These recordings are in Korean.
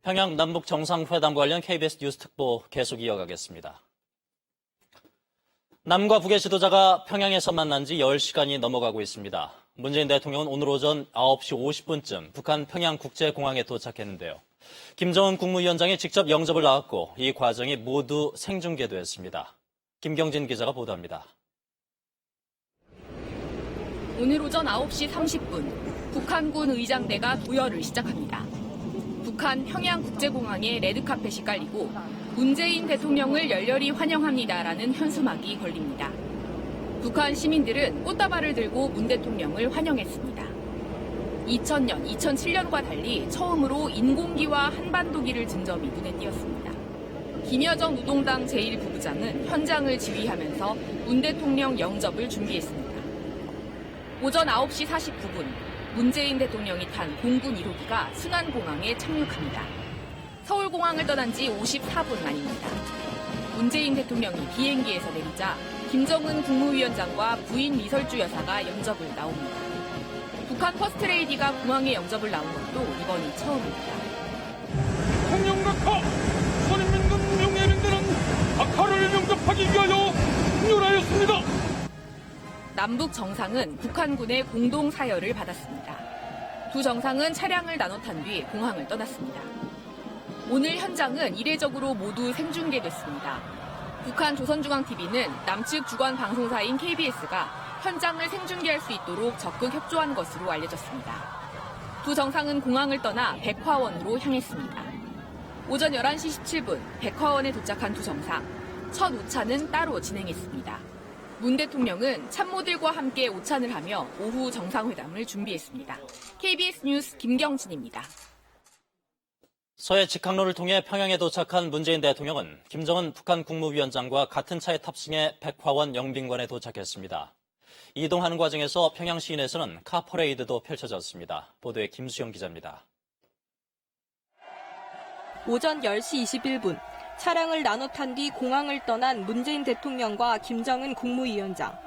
평양 남북 정상회담 관련 KBS 뉴스 특보 계속 이어가겠습니다. 남과 북의 지도자가 평양에서 만난 지 10시간이 넘어가고 있습니다. 문재인 대통령은 오늘 오전 9시 50분쯤 북한 평양국제공항에 도착했는데요. 김정은 국무위원장이 직접 영접을 나왔고 이 과정이 모두 생중계됐습니다. 김경진 기자가 보도합니다. 오늘 오전 9시 30분 북한군 의장대가 도열을 시작합니다. 북한 평양국제공항에 레드카펫이 깔리고 문재인 대통령을 열렬히 환영합니다라는 현수막이 걸립니다. 북한 시민들은 꽃다발을 들고 문 대통령을 환영했습니다. 2000년, 2007년과 달리 처음으로 인공기와 한반도기를 든 점이 눈에 띄었습니다. 김여정 노동당 제1부부장은 현장을 지휘하면서 문 대통령 영접을 준비했습니다. 오전 9시 49분, 문재인 대통령이 탄 공군 1호기가 순안공항에 착륙합니다. 서울공항을 떠난 지 54분 만입니다. 문재인 대통령이 비행기에서 내리자 김정은 국무위원장과 부인 리설주 여사가 영접을 나옵니다. 북한 퍼스트레이디가 공항에 영접을 나온 것도 이번이 처음입니다. 대통령각하 선인민군 명예민대는 각하를 영접하기 위하여 승렬하였습니다. 남북 정상은 북한군의 공동 사열을 받았습니다. 두 정상은 차량을 나눠 탄 뒤 공항을 떠났습니다. 오늘 현장은 이례적으로 모두 생중계됐습니다. 북한 조선중앙TV는 남측 주관 방송사인 KBS가 현장을 생중계할 수 있도록 적극 협조한 것으로 알려졌습니다. 두 정상은 공항을 떠나 백화원으로 향했습니다. 오전 11시 17분 백화원에 도착한 두 정상, 첫 오찬은 따로 진행했습니다. 문 대통령은 참모들과 함께 오찬을 하며 오후 정상회담을 준비했습니다. KBS 뉴스 김경진입니다. 서해 직항로를 통해 평양에 도착한 문재인 대통령은 김정은 북한 국무위원장과 같은 차에 탑승해 백화원 영빈관에 도착했습니다. 이동하는 과정에서 평양 시내에서는 카퍼레이드도 펼쳐졌습니다. 보도에 김수영 기자입니다. 오전 10시 21분 차량을 나눠 탄 뒤 공항을 떠난 문재인 대통령과 김정은 국무위원장.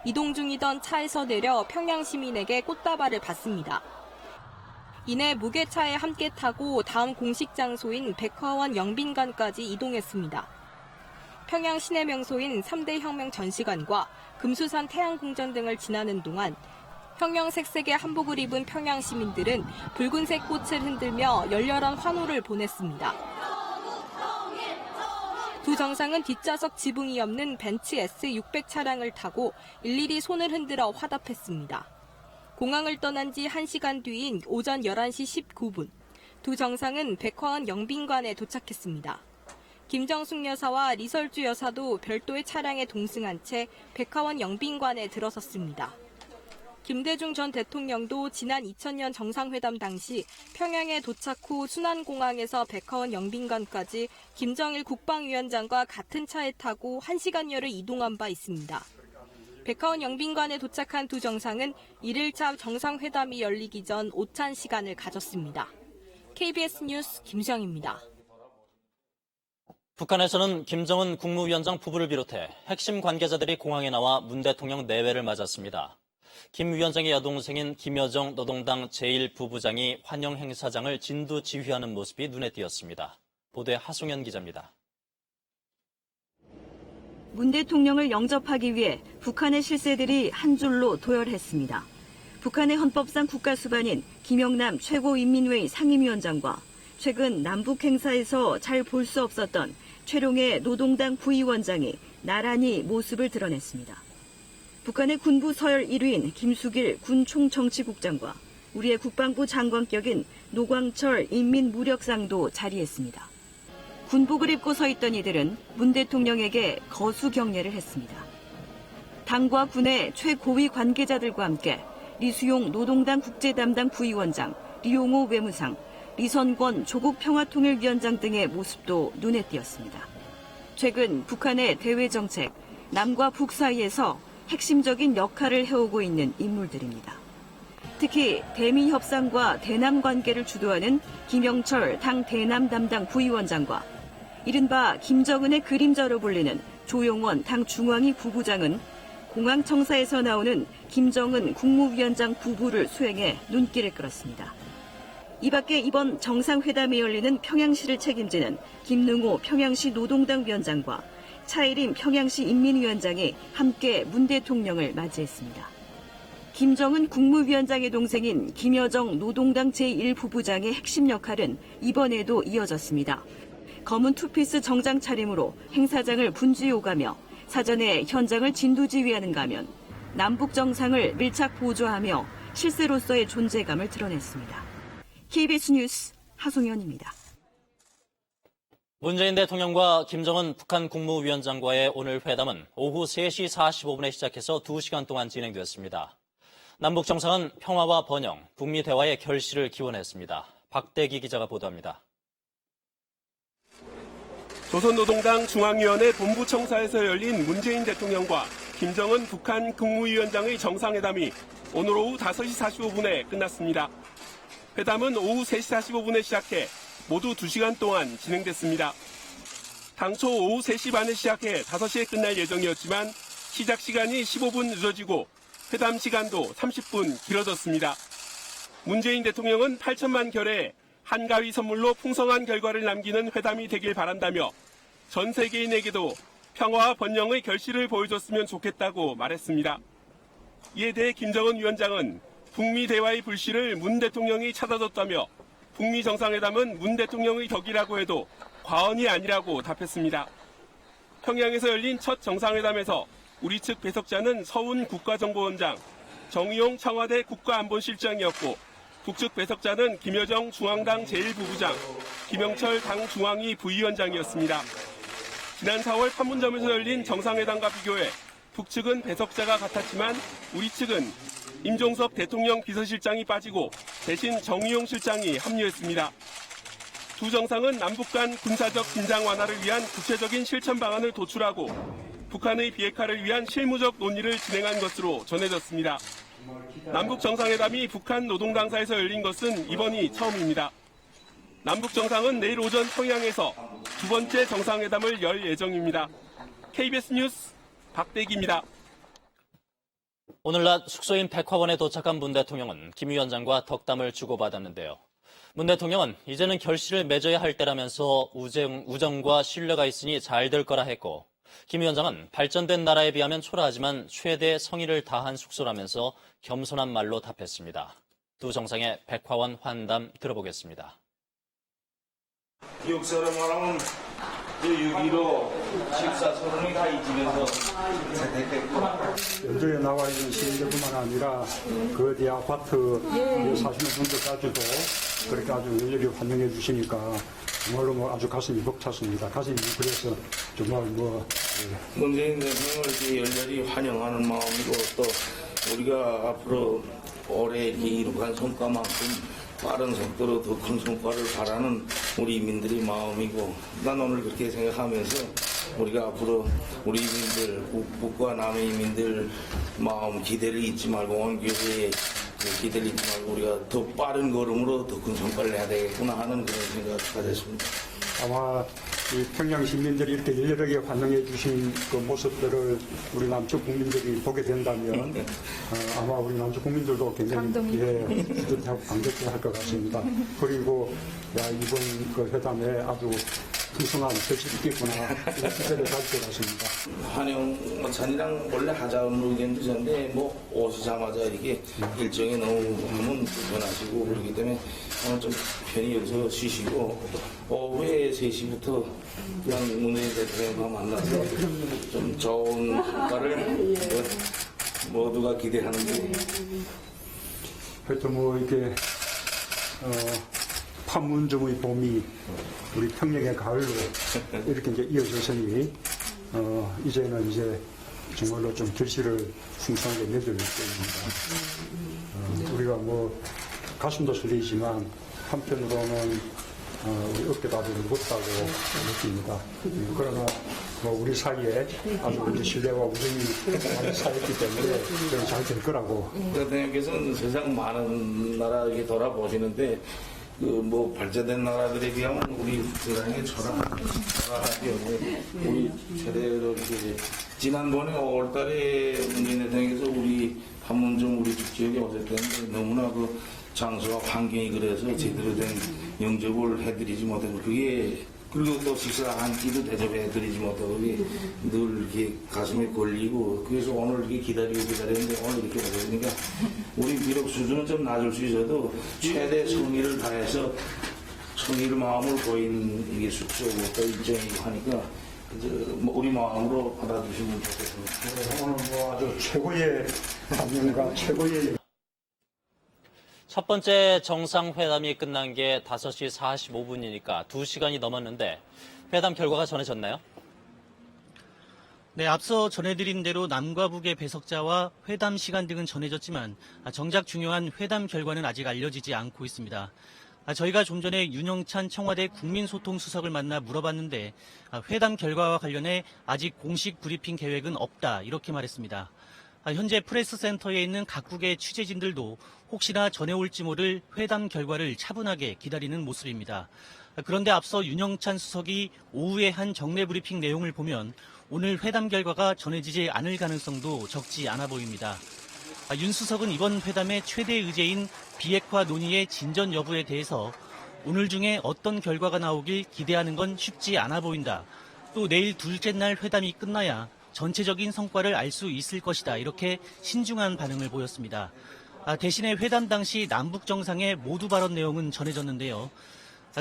이동 중이던 차에서 내려 평양 시민에게 꽃다발을 받습니다. 이내 무게차에 함께 타고 다음 공식 장소인 백화원 영빈관까지 이동했습니다. 평양 시내 명소인 3대 혁명 전시관과 금수산 태양궁전 등을 지나는 동안 형형색색의 한복을 입은 평양 시민들은 붉은색 꽃을 흔들며 열렬한 환호를 보냈습니다. 두 정상은 뒷좌석 지붕이 없는 벤츠 S600 차량을 타고 일일이 손을 흔들어 화답했습니다. 공항을 떠난 지 1시간 뒤인 오전 11시 19분, 두 정상은 백화원 영빈관에 도착했습니다. 김정숙 여사와 리설주 여사도 별도의 차량에 동승한 채 백화원 영빈관에 들어섰습니다. 김대중 전 대통령도 지난 2000년 정상회담 당시 평양에 도착 후 순안공항에서 백화원 영빈관까지 김정일 국방위원장과 같은 차에 타고 1시간여를 이동한 바 있습니다. 백화원 영빈관에 도착한 두 정상은 1일차 정상회담이 열리기 전 오찬 시간을 가졌습니다. KBS 뉴스 김수영입니다. 북한에서는 김정은 국무위원장 부부를 비롯해 핵심 관계자들이 공항에 나와 문 대통령 내외를 맞았습니다. 김 위원장의 여동생인 김여정 노동당 제1부부장이 환영 행사장을 진두 지휘하는 모습이 눈에 띄었습니다. 보도에 하송연 기자입니다. 문 대통령을 영접하기 위해 북한의 실세들이 한 줄로 도열했습니다. 북한의 헌법상 국가수반인 김영남 최고인민회의 상임위원장과 최근 남북 행사에서 잘 볼 수 없었던 최룡해 노동당 부위원장이 나란히 모습을 드러냈습니다. 북한의 군부 서열 1위인 김수길 군 총정치국장과 우리의 국방부 장관격인 노광철 인민무력상도 자리했습니다. 군복을 입고 서 있던 이들은 문 대통령에게 거수 경례를 했습니다. 당과 군의 최고위 관계자들과 함께 리수용 노동당 국제담당 부위원장, 리용호 외무상, 리선권 조국평화통일위원장 등의 모습도 눈에 띄었습니다. 최근 북한의 대외정책, 남과 북 사이에서 핵심적인 역할을 해오고 있는 인물들입니다. 특히 대미협상과 대남 관계를 주도하는 김영철 당 대남 담당 부위원장과 이른바 김정은의 그림자로 불리는 조용원 당 중앙위 부부장은 공항청사에서 나오는 김정은 국무위원장 부부를 수행해 눈길을 끌었습니다. 이 밖에 이번 정상회담이 열리는 평양시를 책임지는 김능호 평양시 노동당 위원장과 차이림 평양시 인민위원장이 함께 문 대통령을 맞이했습니다. 김정은 국무위원장의 동생인 김여정 노동당 제1부부장의 핵심 역할은 이번에도 이어졌습니다. 검은 투피스 정장 차림으로 행사장을 분주히 오가며 사전에 현장을 진두지휘하는가 하면 남북 정상을 밀착 보조하며 실세로서의 존재감을 드러냈습니다. KBS 뉴스 하송현입니다. 문재인 대통령과 김정은 북한 국무위원장과의 오늘 회담은 오후 3시 45분에 시작해서 2시간 동안 진행되었습니다. 남북 정상은 평화와 번영, 북미 대화의 결실을 기원했습니다. 박대기 기자가 보도합니다. 조선노동당 중앙위원회 본부청사에서 열린 문재인 대통령과 김정은 북한 국무위원장의 정상회담이 오늘 오후 5시 45분에 끝났습니다. 회담은 오후 3시 45분에 시작해 모두 2시간 동안 진행됐습니다. 당초 오후 3시 반에 시작해 5시에 끝날 예정이었지만 시작 시간이 15분 늦어지고 회담 시간도 30분 길어졌습니다. 문재인 대통령은 8천만 결의 한가위 선물로 풍성한 결과를 남기는 회담이 되길 바란다며 전 세계인에게도 평화와 번영의 결실을 보여줬으면 좋겠다고 말했습니다. 이에 대해 김정은 위원장은 북미 대화의 불씨를 문 대통령이 찾아줬다며 북미 정상회담은 문 대통령의 덕이라고 해도 과언이 아니라고 답했습니다. 평양에서 열린 첫 정상회담에서 우리 측 배석자는 서훈 국가정보원장, 정의용 청와대 국가안보실장이었고 북측 배석자는 김여정 중앙당 제1부부장, 김영철 당 중앙위 부위원장이었습니다. 지난 4월 판문점에서 열린 정상회담과 비교해 북측은 배석자가 같았지만 우리 측은 임종석 대통령 비서실장이 빠지고 대신 정의용 실장이 합류했습니다. 두 정상은 남북 간 군사적 긴장 완화를 위한 구체적인 실천 방안을 도출하고 북한의 비핵화를 위한 실무적 논의를 진행한 것으로 전해졌습니다. 남북 정상회담이 북한 노동당사에서 열린 것은 이번이 처음입니다. 남북 정상은 내일 오전 평양에서 두 번째 정상회담을 열 예정입니다. KBS 뉴스 박대기입니다. 오늘 낮 숙소인 백화원에 도착한 문 대통령은 김 위원장과 덕담을 주고받았는데요. 문 대통령은 이제는 결실을 맺어야 할 때라면서 우정과 신뢰가 있으니 잘 될 거라 했고, 김 위원장은 발전된 나라에 비하면 초라하지만 최대 성의를 다한 숙소라면서 겸손한 말로 답했습니다. 두 정상의 백화원 환담 들어보겠습니다. 기억 사람 말하면 6.15 식사 서른이 다 이 집에서 연주에 나와 있는 시민들뿐만 아니라 그 뒤 아파트에 사시는 분들까지도 그렇게 아주 열렬히 환영해 주시니까 정말로 아주 가슴이 벅찼습니다. 가슴이 그래서 정말 문재인 대통령을 이렇게 열렬히 환영하는 마음이고 또 우리가 앞으로 올해 이룩한 성과만큼 빠른 속도로 더 큰 성과를 바라는 우리 인민들의 마음이고 난 오늘 그렇게 생각하면서 우리가 앞으로 우리 인민들 북과 남의 인민들 마음 기대를 잊지 말고 온 교회에 기대를 잊지 말고 우리가 더 빠른 걸음으로 더 큰 성과를 내야 되겠구나 하는 그런 생각을 가졌습니다. 아마 이 평양 시민들이 이렇게 열렬하게 환영해 주신 그 모습들을 우리 남측 국민들이 보게 된다면 아마 우리 남측 국민들도 굉장히 뿌듯하고 감격할 것 같습니다. 그리고 이번 그 회담에 아주 풍성한 결실이 있겠구나 이런 기대를 가질 것 같습니다. 환영 찬이랑 원래 하자는 의견도 있었는데 오시자마자 이렇게 일정이 너무 하면 불편하시고 그렇기 때문에 오늘 좀 편히 여기서 쉬시고 오후에 3시부터 그냥 문재인 대통령과 만나서 좀 좋은 효과를 모두가 기대하는데 하여튼 이렇게 판문점의 봄이 우리 평양의 가을로 이렇게 이제 이어졌으니 이제는 이제 정말로 좀 결실을 풍성하게 맺을 때입니다. 우리가 가슴도 설레지만 한편으로는 우리 어깨도 아주 무겁다고 느낍니다. 그러나 우리 사이에 아주 신뢰와 우정이 많이 쌓였기 때문에 잘 될 거라고. 대통령께서는 세상 많은 나라 이렇게 돌아보시는데 발전된 나라들에 비하면 우리 세상에 초라하게 우리 최대로 이렇게 지난번에 5월달에 문재인 대통령께서 우리 판문점 우리 지역에 오셨을 때는 너무나 장소와 환경이 그래서 제대로 된 영접을 해드리지 못하고 그게 그리고 또 식사 한 끼도 대접해드리지 못하고 그게 늘 이렇게 가슴에 걸리고 그래서 오늘 이렇게 기다렸는데 오늘 이렇게 오니까 우리 비록 수준은 좀 낮을 수 있어도 최대 성의를 다해서 성의를 마음을 보인 이게 숙소고 또 일정이고 하니까 우리 마음으로 받아주시면 좋겠습니다. 오늘 뭐 아주 최고의 감명과 최고의 첫 번째 정상회담이 끝난 게 5시 45분이니까 2시간이 넘었는데 회담 결과가 전해졌나요? 네, 앞서 전해드린 대로 남과 북의 배석자와 회담 시간 등은 전해졌지만 정작 중요한 회담 결과는 아직 알려지지 않고 있습니다. 저희가 좀 전에 윤영찬 청와대 국민소통수석을 만나 물어봤는데 회담 결과와 관련해 아직 공식 브리핑 계획은 없다 이렇게 말했습니다. 현재 프레스센터에 있는 각국의 취재진들도 혹시나 전해올지 모를 회담 결과를 차분하게 기다리는 모습입니다. 그런데 앞서 윤영찬 수석이 오후에 한 정례 브리핑 내용을 보면 오늘 회담 결과가 전해지지 않을 가능성도 적지 않아 보입니다. 윤 수석은 이번 회담의 최대 의제인 비핵화 논의의 진전 여부에 대해서 오늘 중에 어떤 결과가 나오길 기대하는 건 쉽지 않아 보인다. 또 내일 둘째 날 회담이 끝나야 전체적인 성과를 알 수 있을 것이다. 이렇게 신중한 반응을 보였습니다. 대신에 회담 당시 남북 정상의 모두 발언 내용은 전해졌는데요.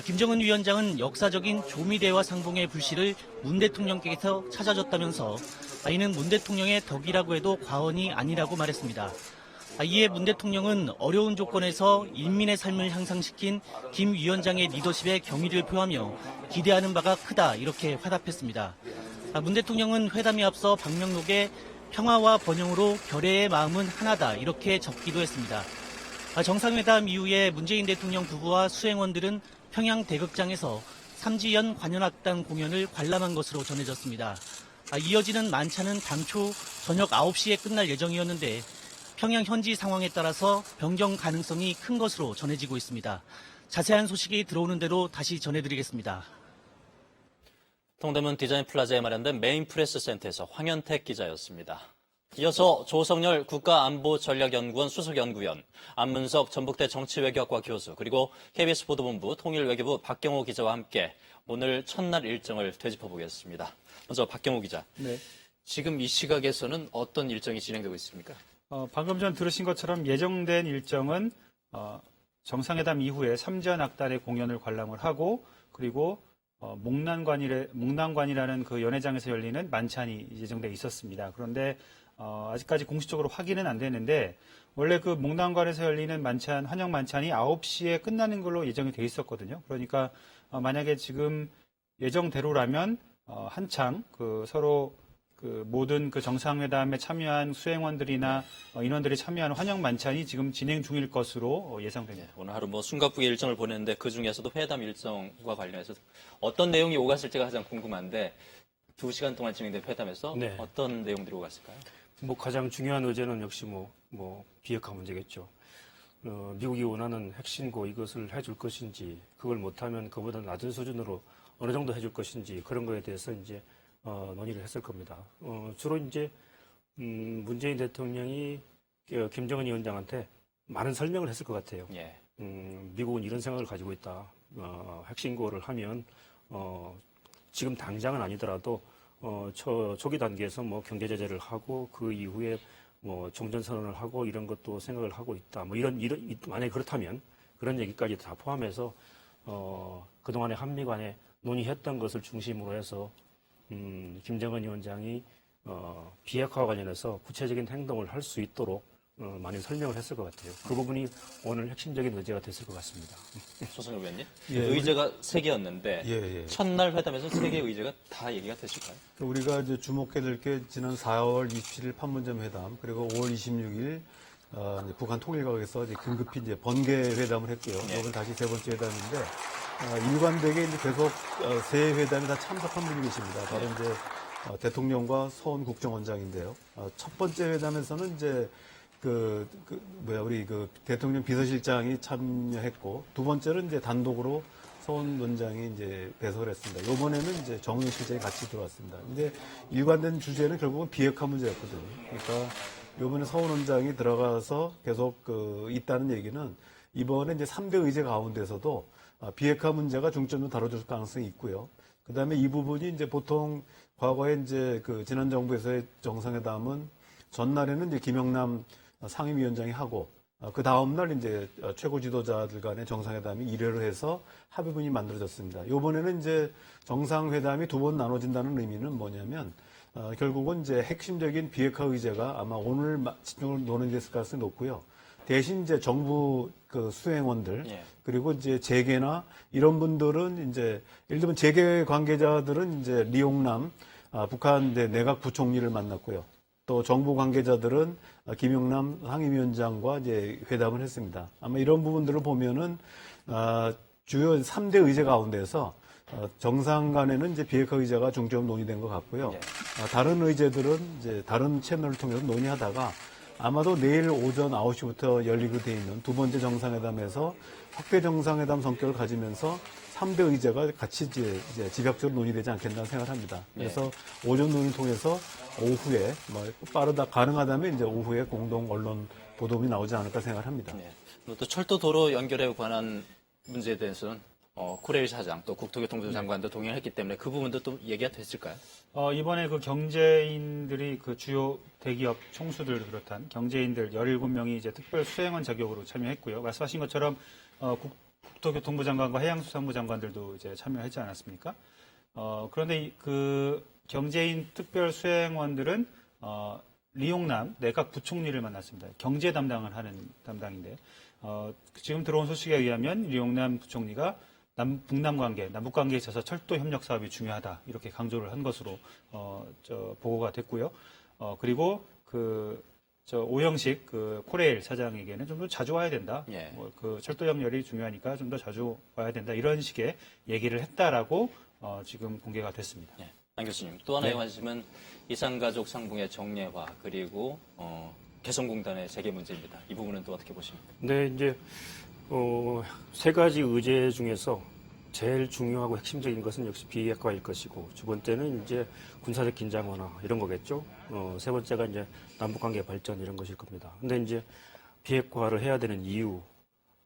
김정은 위원장은 역사적인 조미대와 상봉의 불씨를 문 대통령께서 찾아줬다면서 이는 문 대통령의 덕이라고 해도 과언이 아니라고 말했습니다. 이에 문 대통령은 어려운 조건에서 인민의 삶을 향상시킨 김 위원장의 리더십에 경의를 표하며 기대하는 바가 크다 이렇게 화답했습니다. 문 대통령은 회담에 앞서 방명록에 평화와 번영으로 결의의 마음은 하나다 이렇게 적기도 했습니다. 정상회담 이후에 문재인 대통령 부부와 수행원들은 평양 대극장에서 삼지연 관현악단 공연을 관람한 것으로 전해졌습니다. 이어지는 만찬은 당초 저녁 9시에 끝날 예정이었는데 평양 현지 상황에 따라서 변경 가능성이 큰 것으로 전해지고 있습니다. 자세한 소식이 들어오는 대로 다시 전해드리겠습니다. 동대문 디자인 플라자에 마련된 메인 프레스 센터에서 황현택 기자였습니다. 이어서 조성열 국가안보전략연구원 수석연구원, 안문석 전북대 정치외교학과 교수, 그리고 KBS 보도본부 통일외교부 박경호 기자와 함께 오늘 첫날 일정을 되짚어보겠습니다. 먼저 박경호 기자. 네. 지금 이 시각에서는 어떤 일정이 진행되고 있습니까? 방금 전 들으신 것처럼 예정된 일정은 정상회담 이후에 삼지연 악단의 공연을 관람을 하고 그리고 목난관이라는 그 연회장에서 열리는 만찬이 예정돼 있었습니다. 그런데 아직까지 공식적으로 확인은 안 되는데 원래 그 목난관에서 열리는 만찬, 환영 만찬이 9시에 끝나는 걸로 예정이 돼 있었거든요. 그러니까 만약에 지금 예정대로라면 한창 서로 모든 정상회담에 참여한 수행원들이나 인원들이 참여하는 환영 만찬이 지금 진행 중일 것으로 예상됩니다. 오늘 하루 숨가쁘게 일정을 보냈는데 그 중에서도 회담 일정과 관련해서 어떤 내용이 오갔을지가 가장 궁금한데 2시간 동안 진행된 회담에서 네. 어떤 내용들이 오갔을까요? 가장 중요한 의제는 역시 비핵화 문제겠죠. 미국이 원하는 핵신고 이것을 해줄 것인지, 그걸 못하면 그보다 낮은 수준으로 어느 정도 해줄 것인지 그런 거에 대해서 이제 논의를 했을 겁니다. 주로 이제 문재인 대통령이 김정은 위원장한테 많은 설명을 했을 것 같아요. 예. 미국은 이런 생각을 가지고 있다. 핵신고를 하면 지금 당장은 아니더라도 초기 단계에서 경제 제재를 하고 그 이후에 종전 선언을 하고 이런 것도 생각을 하고 있다. 만약에 그렇다면 그런 얘기까지 다 포함해서 그동안에 한미 간에 논의했던 것을 중심으로 해서 김정은 위원장이 비핵화와 관련해서 구체적인 행동을 할 수 있도록 많이 설명을 했을 것 같아요. 그 부분이 오늘 핵심적인 의제가 됐을 것 같습니다. 조성열 의원님, 예, 의제가 3개였는데 첫날 회담에서 3개의 의제가 다 얘기가 됐을까요? 우리가 이제 주목해야 될 게 지난 4월 27일 판문점 회담 그리고 5월 26일 북한 통일각에서 이제 긴급히 이제 번개 회담을 했고요. 이번 다시 세 번째 회담인데 일관되게 이제 계속 세 회담에 다 참석한 분이 계십니다. 바로 이제 대통령과 서훈 국정원장인데요. 첫 번째 회담에서는 이제 우리 대통령 비서실장이 참여했고, 두 번째는 이제 단독으로 서훈 원장이 이제 배석을 했습니다. 이번에는 이제 정용 실장이 같이 들어왔습니다. 근데 일관된 주제는 결국은 비핵화 문제였거든요. 그러니까 이번에 서훈 원장이 들어가서 계속 있다는 얘기는 이번에 이제 3대 의제 가운데서도 비핵화 문제가 중점으로 다뤄질 가능성이 있고요. 그 다음에 이 부분이 이제 보통 과거에 이제 그 지난 정부에서의 정상회담은 전날에는 이제 김영남 상임위원장이 하고 그 다음날 이제 최고 지도자들 간의 정상회담이 1회를 해서 합의문이 만들어졌습니다. 이번에는 이제 정상회담이 2번 나눠진다는 의미는 뭐냐면 결국은 이제 핵심적인 비핵화 의제가 아마 오늘 집중을 논의됐을 가능성이 높고요. 대신 이제 정부 그 수행원들 그리고 이제 재계나 이런 분들은 이제 예를 들면 재계 관계자들은 이제 리용남 북한 이제 내각 부총리를 만났고요. 또 정부 관계자들은 김영남 상임위원장과 이제 회담을 했습니다. 아마 이런 부분들을 보면은 주요 3대 의제 가운데서 정상 간에는 이제 비핵화 의제가 중점 논의된 것 같고요. 다른 의제들은 이제 다른 채널을 통해서 논의하다가 아마도 내일 오전 9시부터 열리게 돼 있는 두 번째 정상회담에서 확대 정상회담 성격을 가지면서 3대 의제가 같이 이제 집약적으로 논의되지 않겠나 생각합니다. 그래서 오전 논의를 통해서 오후에 가능하다면 이제 오후에 공동 언론 보도문이 나오지 않을까 생각합니다. 또 철도 도로 연결에 관한 문제에 대해서는 코레일 사장 또 국토교통부 장관도 동의를 했기 때문에 그 부분도 또 얘기가 됐을까요? 이번에 그 경제인들이 그 주요 대기업 총수들 비롯한 경제인들 17명이 이제 특별 수행원 자격으로 참여했고요. 말씀하신 것처럼 국토교통부 장관과 해양수산부 장관들도 이제 참여하지 않았습니까? 그런데 그 경제인 특별 수행원들은 리용남 내각 부총리를 만났습니다. 경제 담당을 하는 담당인데 지금 들어온 소식에 의하면 리용남 부총리가 북남 관계, 남북 관계에 있어서 철도 협력 사업이 중요하다 이렇게 강조를 한 것으로 보고가 됐고요. 그리고 오영식 코레일 사장에게는 좀 더 자주 와야 된다. 그 철도 연결이 중요하니까 좀 더 자주 와야 된다. 이런 식의 얘기를 했다라고 지금 공개가 됐습니다. 안 교수님, 또 하나의 관심은 이산가족 상봉의 정례화 그리고 개성공단의 재개 문제입니다. 이 부분은 또 어떻게 보십니까? 네, 이제 세 가지 의제 중에서 제일 중요하고 핵심적인 것은 역시 비핵화일 것이고 두 번째는 이제 군사적 긴장 완화 이런 거겠죠. 세 번째가 이제 남북관계 발전 이런 것일 겁니다. 근데 이제 비핵화를 해야 되는 이유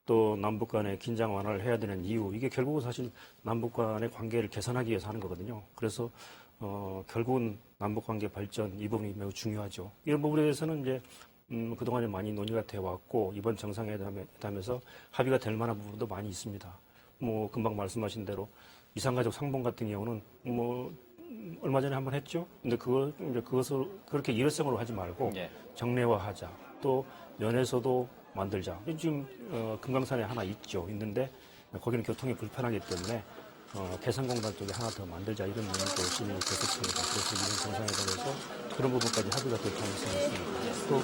또 남북 간의 긴장 완화를 해야 되는 이유 이게 결국은 사실 남북 간의 관계를 개선하기 위해서 하는 거거든요. 그래서 결국은 남북 관계 발전 이 부분이 매우 중요하죠. 이런 부분에 대해서는 이제 그동안에 많이 논의가 되어 왔고 이번 정상회담에서 합의가 될 만한 부분도 많이 있습니다. 뭐 금방 말씀하신 대로 이산가족 상봉 같은 경우는 뭐 얼마 전에 한번 했죠. 근데 그것을 그렇게 일회성으로 하지 말고 정례화하자. 또 면에서도 만들자. 지금 금강산에 하나 있는데 거기는 교통이 불편하기 때문에 개성공단 쪽에 하나 더 만들자 이런 논의도 진행이 됐었습니다. 그래서 이번 정상회담에서 그런 부분까지 합의가 될 가능성이 있습니다. 또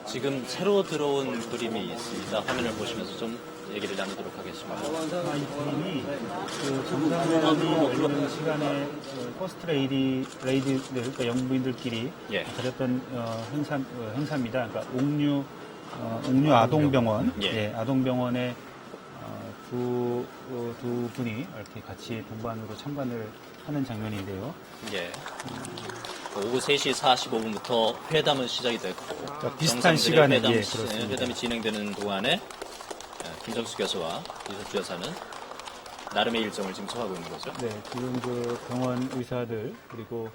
지금 새로 들어온 그림이 있습니다. 화면을 보시면서 좀 얘기를 나누도록 하겠습니다. 이 그림이 그 정상회담이 열리는 시간에 퍼스트 레이디들, 그러니까 영부인들끼리 가졌던 행사입니다. 그러니까 옥류 아동병원, 아동병원에 두 분이 이렇게 같이 동반으로 참관을 하는 장면인데요. 오후 3시 45분부터 회담은 시작이 됐고 비슷한 시간에 회담이 진행되는 동안에 김정수 교수와 이석주 여사는 나름의 일정을 지금 소화하고 있는 거죠. 네, 지금 그 병원 의사들 그리고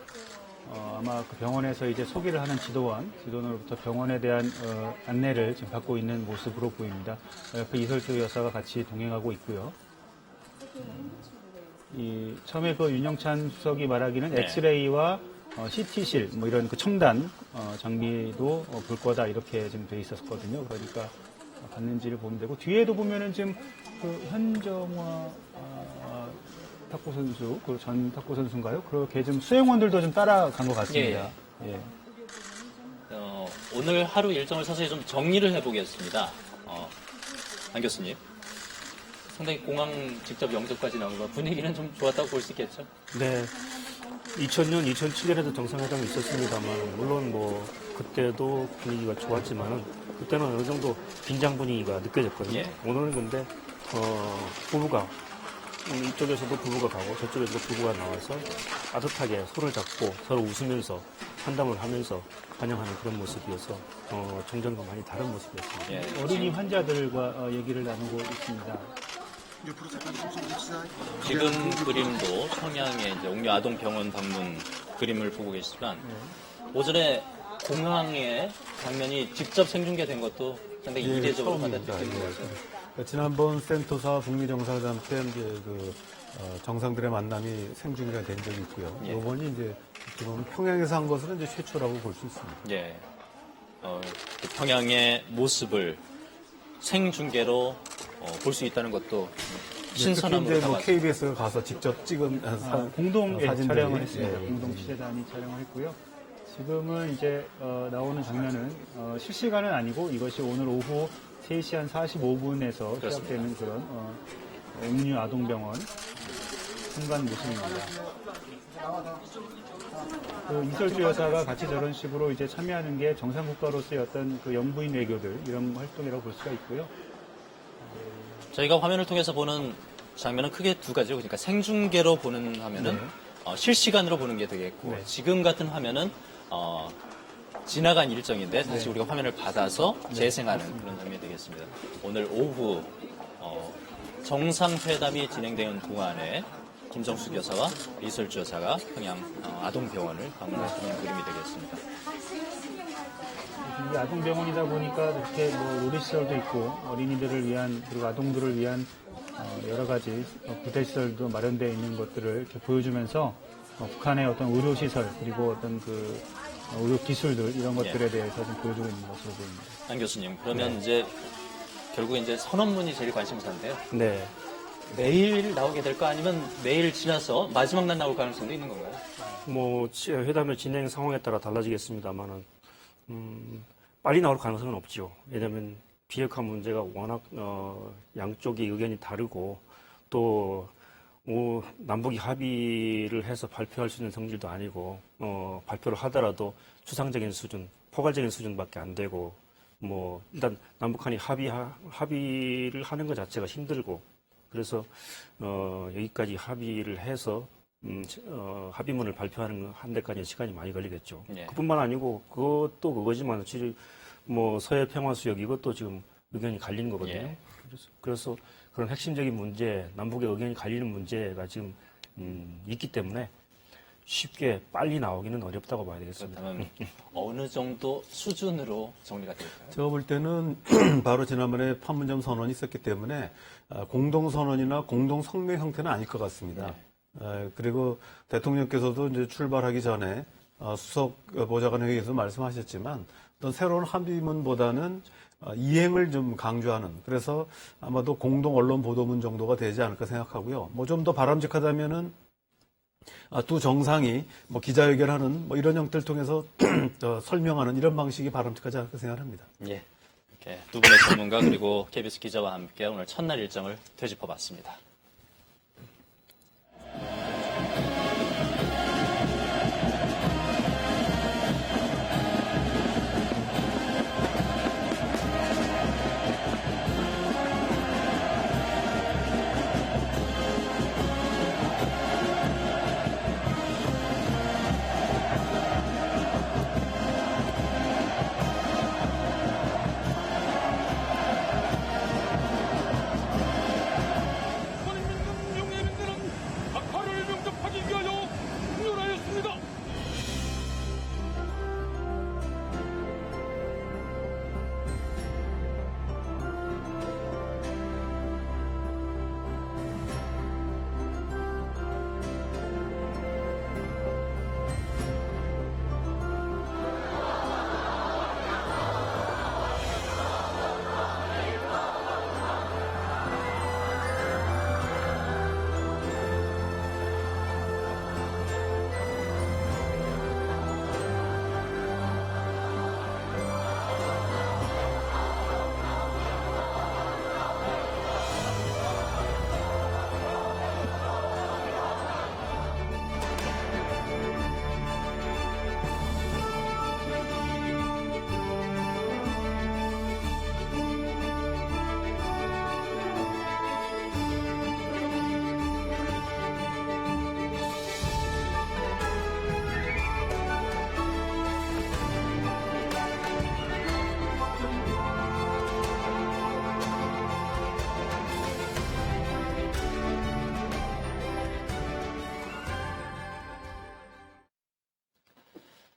아마 그 병원에서 이제 소개를 하는 지도원으로부터 병원에 대한 안내를 지금 받고 있는 모습으로 보입니다. 옆에 이설주 여사가 같이 동행하고 있고요. 처음에 그 윤영찬 수석이 말하기는 엑스레이와 CT실 뭐 이런 그 첨단 장비도 볼 거다 이렇게 지금 돼 있었거든요. 그러니까 갔는지를 보면 되고 뒤에도 보면은 지금 그 현정화 탁구 선수, 그 전 탁구 선수인가요? 그렇게 좀 수행원들도 좀 따라간 것 같습니다. 오늘 하루 일정을 서서히 좀 정리를 해보겠습니다. 안 교수님. 상당히 공항 직접 영접까지 나온 거 분위기는 좀 좋았다고 볼 수 있겠죠? 네. 2000년, 2007년에도 정상회담이 있었습니다만 물론 뭐 그때도 분위기가 좋았지만은 그때는 어느 정도 긴장 분위기가 느껴졌거든요. 오늘은 근데 부부가 이쪽에서도 부부가 가고 저쪽에서도 부부가 나와서 따뜻하게 손을 잡고 서로 웃으면서 환담을 하면서 환영하는 그런 모습이어서 정전과 많이 다른 모습이었습니다. 예. 어린이 환자들과 얘기를 나누고 있습니다. 지금 그림도 평양의 이제 옥류 아동병원 방문 그림을 보고 계시지만 오전에 공항의 장면이 직접 생중계된 것도 상당히 예, 이례적으로 처음입니다. 받아들여진 예. 거죠. 지난번 센토사 북미 정상회담 때 이제 정상들의 만남이 생중계가 된 적이 있고요. 예. 이번이 이제 지금 평양에서 한 것은 이제 최초라고 볼 수 있습니다. 예. 그 평양의 모습을 생중계로 볼 수 있다는 것도 신선함으로 특히 이제 뭐 다가왔습니다. KBS가 가서 직접 찍은 공동 사진들이, 촬영을 했습니다. 예. 공동 취재단이 촬영을 했고요. 지금은 이제 나오는 장면은 실시간은 아니고 이것이 오늘 오후 3시 한 45분에서 그렇습니다. 시작되는 그런 옥류 아동병원 현관 모습입니다. 그 이설주 여사가 같이 저런 식으로 이제 참여하는 게 정상국가로서의 어떤 그 영부인 외교들 이런 활동이라고 볼 수가 있고요. 저희가 화면을 통해서 보는 장면은 크게 두 가지로, 그러니까 생중계로 보는 화면은 실시간으로 보는 게 되겠고, 네. 지금 같은 화면은 지나간 일정인데 다시 우리가 화면을 받아서 재생하는 그런 장면이 되겠습니다. 오늘 오후 정상회담이 진행되는 동안에 김정숙 여사와 이설주 여사가 평양 아동병원을 방문하는 그림이 되겠습니다. 이게 아동병원이다 보니까 이렇게 뭐 놀이시설도 있고 어린이들을 위한 그리고 아동들을 위한 여러 가지 부대시설도 마련되어 있는 것들을 이렇게 보여주면서 북한의 어떤 의료시설 그리고 어떤 그 의료기술들 이런 것들에 대해서 좀 보여주고 있는 것으로 보입니다. 안 교수님, 그러면 이제 결국 이제 선언문이 제일 관심사인데요. 네. 내일 나오게 될까 아니면 내일 지나서 마지막 날 나올 가능성도 있는 건가요? 뭐 회담의 진행 상황에 따라 달라지겠습니다만은 빨리 나올 가능성은 없죠. 왜냐하면 비핵화 문제가 워낙 양쪽의 의견이 다르고 또 남북이 합의를 해서 발표할 수 있는 성질도 아니고 발표를 하더라도 추상적인 수준, 포괄적인 수준밖에 안 되고 뭐 일단 남북한이 합의를 하는 것 자체가 힘들고 그래서 여기까지 합의를 해서 합의문을 발표하는 한 데까지 시간이 많이 걸리겠죠. 예. 그뿐만 아니고 그것도 그거지만 사실 뭐 서해 평화수역 이것도 지금 의견이 갈리는 거거든요. 예. 그래서 그런 핵심적인 문제, 남북의 의견이 갈리는 문제가 지금 있기 때문에 쉽게 빨리 나오기는 어렵다고 봐야 되겠습니다. 그렇다면 어느 정도 수준으로 정리가 될까요? 제가 볼 때는 바로 지난번에 판문점 선언이 있었기 때문에 공동선언이나 공동성명 형태는 아닐 것 같습니다. 그리고 대통령께서도 이제 출발하기 전에 수석 보좌관 회의에서 말씀하셨지만 어떤 새로운 합의문보다는 이행을 좀 강조하는 그래서 아마도 공동 언론 보도문 정도가 되지 않을까 생각하고요. 뭐 좀 더 바람직하다면은 두 정상이 뭐 기자회견하는 뭐 이런 형태를 통해서 설명하는 이런 방식이 바람직하지 않을까 생각합니다. 예. 이렇게 두 분의 전문가 그리고 KBS 기자와 함께 오늘 첫날 일정을 되짚어봤습니다.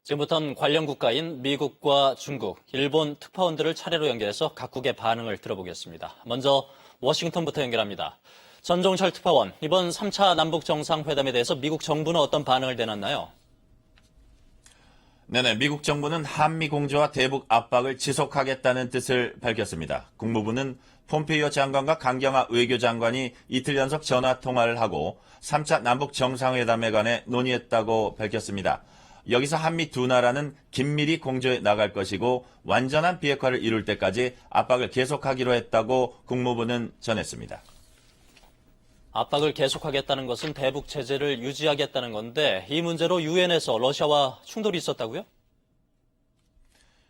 지금부터는 관련 국가인 미국과 중국, 일본 특파원들을 차례로 연결해서 각국의 반응을 들어보겠습니다. 먼저 워싱턴부터 연결합니다. 전종철 특파원, 이번 3차 남북 정상회담에 대해서 미국 정부는 어떤 반응을 내놨나요? 네네, 미국 정부는 한미 공조와 대북 압박을 지속하겠다는 뜻을 밝혔습니다. 국무부는 폼페이오 장관과 강경화 외교장관이 이틀 연속 전화 통화를 하고 3차 남북 정상회담에 관해 논의했다고 밝혔습니다. 여기서 한미 두 나라는 긴밀히 공조해 나갈 것이고 완전한 비핵화를 이룰 때까지 압박을 계속하기로 했다고 국무부는 전했습니다. 압박을 계속하겠다는 것은 대북 제재를 유지하겠다는 건데 이 문제로 유엔에서 러시아와 충돌이 있었다고요?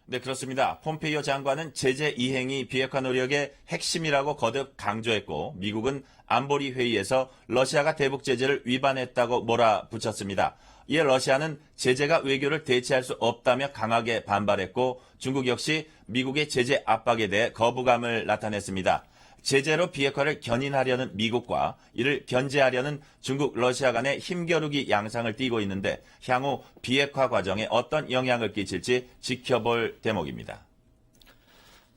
네, 그렇습니다. 폼페이오 장관은 제재 이행이 비핵화 노력의 핵심이라고 거듭 강조했고 미국은 안보리 회의에서 러시아가 대북 제재를 위반했다고 몰아붙였습니다. 이에 러시아는 제재가 외교를 대체할 수 없다며 강하게 반발했고 중국 역시 미국의 제재 압박에 대해 거부감을 나타냈습니다. 제재로 비핵화를 견인하려는 미국과 이를 견제하려는 중국, 러시아 간의 힘겨루기 양상을 띠고 있는데 향후 비핵화 과정에 어떤 영향을 끼칠지 지켜볼 대목입니다.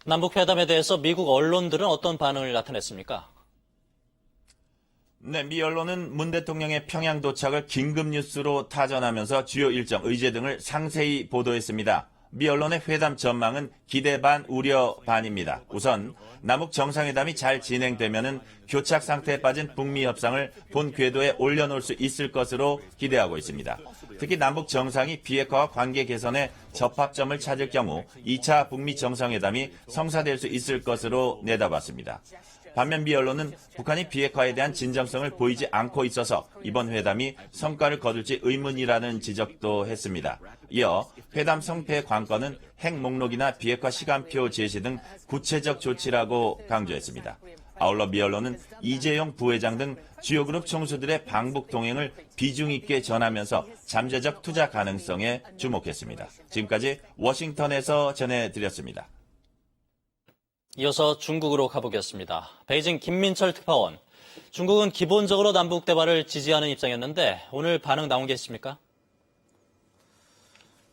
남북회담에 대해서 미국 언론들은 어떤 반응을 나타냈습니까? 네, 미 언론은 문 대통령의 평양 도착을 긴급 뉴스로 타전하면서 주요 일정, 의제 등을 상세히 보도했습니다. 미 언론의 회담 전망은 기대 반, 우려 반입니다. 우선 남북 정상회담이 잘 진행되면은 교착 상태에 빠진 북미 협상을 본 궤도에 올려놓을 수 있을 것으로 기대하고 있습니다. 특히 남북 정상이 비핵화와 관계 개선에 접합점을 찾을 경우 2차 북미 정상회담이 성사될 수 있을 것으로 내다봤습니다. 반면 미 언론은 북한이 비핵화에 대한 진정성을 보이지 않고 있어서 이번 회담이 성과를 거둘지 의문이라는 지적도 했습니다. 이어 회담 성패의 관건은 핵 목록이나 비핵화 시간표 제시 등 구체적 조치라고 강조했습니다. 아울러 미 언론은 이재용 부회장 등 주요 그룹 총수들의 방북 동행을 비중 있게 전하면서 잠재적 투자 가능성에 주목했습니다. 지금까지 워싱턴에서 전해드렸습니다. 이어서 중국으로 가보겠습니다. 베이징 김민철 특파원. 중국은 기본적으로 남북 대화를 지지하는 입장이었는데 오늘 반응 나온 게 있습니까?